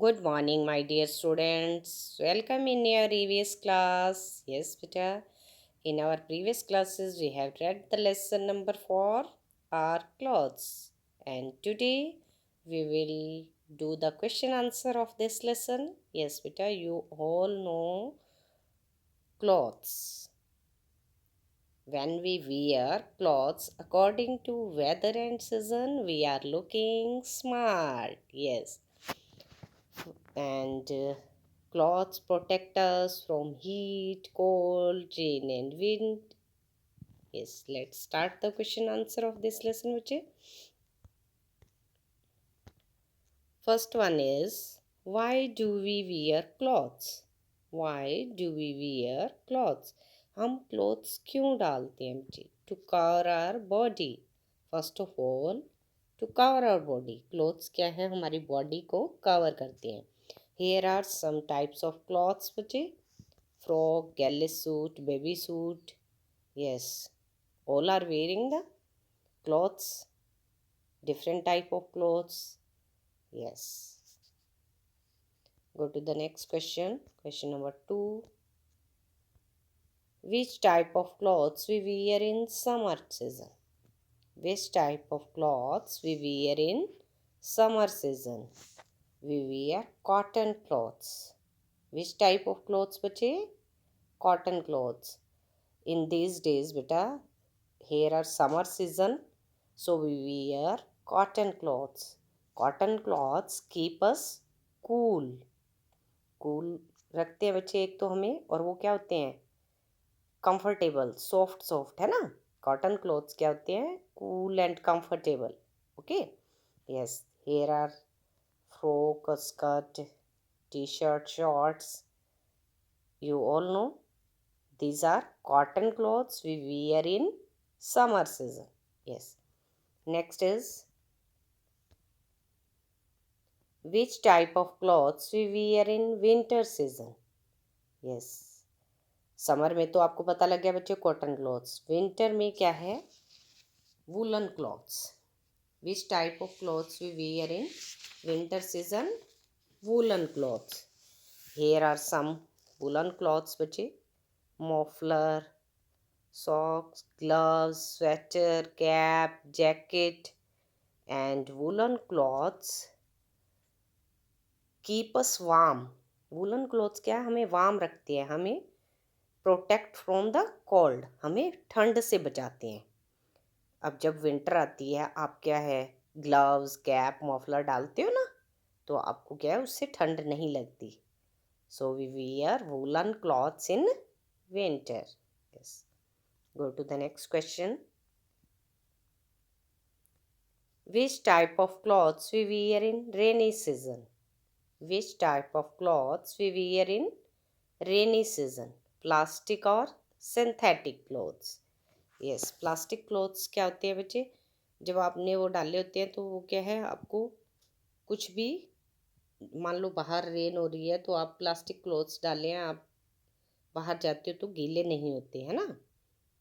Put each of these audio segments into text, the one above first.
Good morning, my dear students. Welcome in your previous class. Yes, beta. In our previous classes, we have read the lesson number 4, our clothes. And today, we will do the question answer of this lesson. Yes, beta, you all know clothes. When we wear clothes according to weather and season, we are looking smart. Yes, and clothes protect us from heat, cold, rain, and wind. Yes, let's start the question answer of this lesson, Vijay. First one is, why do we wear clothes? Why do we wear clothes? हम clothes क्यों डालते हैं बच्चे? To cover our body. First of all, to cover our body. Clothes क्या है? हमारी body को cover करते हैं. Here are some types of clothes, बच्चे. Frock, galley suit, baby suit. Yes, all are wearing the clothes. Different type of clothes. Yes. Go to the next question. Question number 2. Which type of clothes we wear in summer season? Which type of clothes we wear in summer season? We wear cotton clothes. Which type of clothes, bache? Cotton clothes. In these days, beta, here are summer season, so we wear cotton clothes. Cotton clothes keep us cool. Cool रखते हैं बच्चे एक तो हमें, और वो क्या होते हैं? कंफर्टेबल, सॉफ्ट सॉफ्ट है ना. कॉटन क्लॉथ्स क्या होते हैं? Cool and comfortable. Okay. Yes, here are frock, skirt, T shirt, shorts. You all know these are cotton clothes we wear in summer season. Yes. Next is, which type of clothes we wear in winter season? Yes. Summer में तो आपको पता लग गया बच्चों, cotton clothes. Winter में क्या है? Woollen clothes. Which type of clothes we wear in winter season? Woolen clothes. Here are some woolen clothes, बच्चे. Muffler, socks, gloves, sweater, cap, jacket, and woolen clothes keep us warm. Woolen clothes क्या हमें warm रखती है, हमें protect from the cold, हमें ठंड से बचाते हैं. अब जब विंटर आती है, आप क्या है, ग्लव्स, कैप, मफलर डालते हो ना, तो आपको क्या है, उससे ठंड नहीं लगती. So we wear woollen clothes in winter. Yes. Go to the next question. Which type of clothes we wear in rainy season? Which type of clothes we wear in rainy season? Plastic और synthetic clothes. Yes, plastic clothes क्या होते हैं बच्चे? जब आपने वो डाले होते हैं तो वो क्या है, आपको कुछ भी, मान लो बाहर रेन हो रही है तो आप प्लास्टिक क्लॉथ्स डालें, आप बाहर जाते हो तो गीले नहीं होते हैं ना,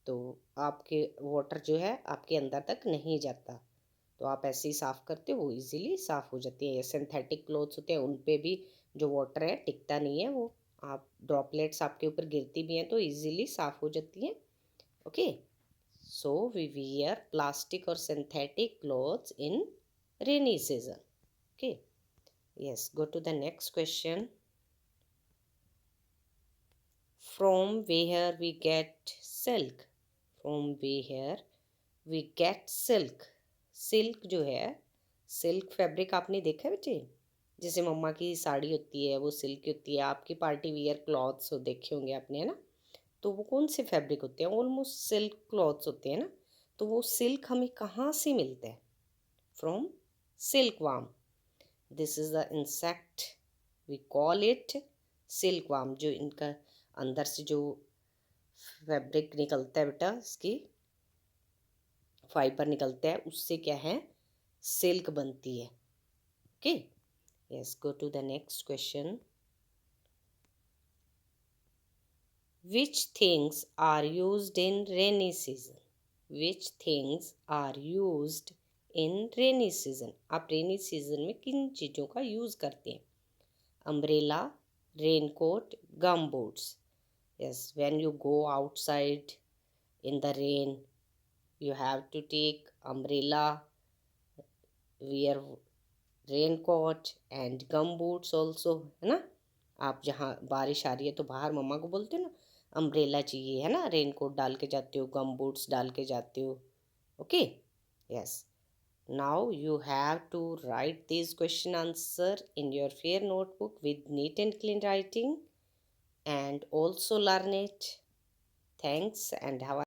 तो आपके वाटर जो है आपके अंदर तक नहीं जाता, तो आप ऐसे ही साफ़ करते हो, वो इजीली साफ़ हो जाती है. सिंथेटिक क्लॉथ्स होते हैं, उन पे भी जो वाटर है टिकता नहीं है, वो आप ड्रॉपलेट्स आपके ऊपर गिरती भी हैं तो इजीली साफ़ हो जाती हैं. Okay. So we wear plastic और synthetic clothes in rainy season. Okay. Yes, go to the next question. From where we get silk? From where we get silk? Silk जो है, सिल्क फैब्रिक आपने देखा है बच्चे? जैसे मम्मा की साड़ी होती है वो सिल्क की होती है, आपकी पार्टी वियर क्लॉथ्स हो देखे होंगे आपने, है ना? तो वो कौन से फैब्रिक होते हैं? ऑलमोस्ट सिल्क क्लॉथ्स होते हैं ना. तो वो सिल्क हमें कहाँ से मिलता है? From silkworm. This is the insect, we call it silkworm. जो इनका अंदर से जो फैब्रिक निकलता है बेटा, इसकी फाइबर निकलता है, उससे क्या है, सिल्क बनती है. Okay. Yes, go to the next question. Which things are used in rainy season? Which things are used in rainy season? आप रेनी सीजन में किन चीज़ों का यूज़ करते हैं? umbrella, raincoat, gum boots. Yes, when you go outside in the rain, you have to take umbrella, wear raincoat and gum boots also, है ना. आप जहाँ बारिश आ रही है तो बाहर मम्मा को बोलते हो ना अम्ब्रेला चाहिए, है ना, रेनकोट डाल के जाते हो, गम बूट्स डाल के जाते हो. Okay. Yes. Now you have to write these question answer in your fair notebook with neat and clean writing and also learn it. Thanks and have a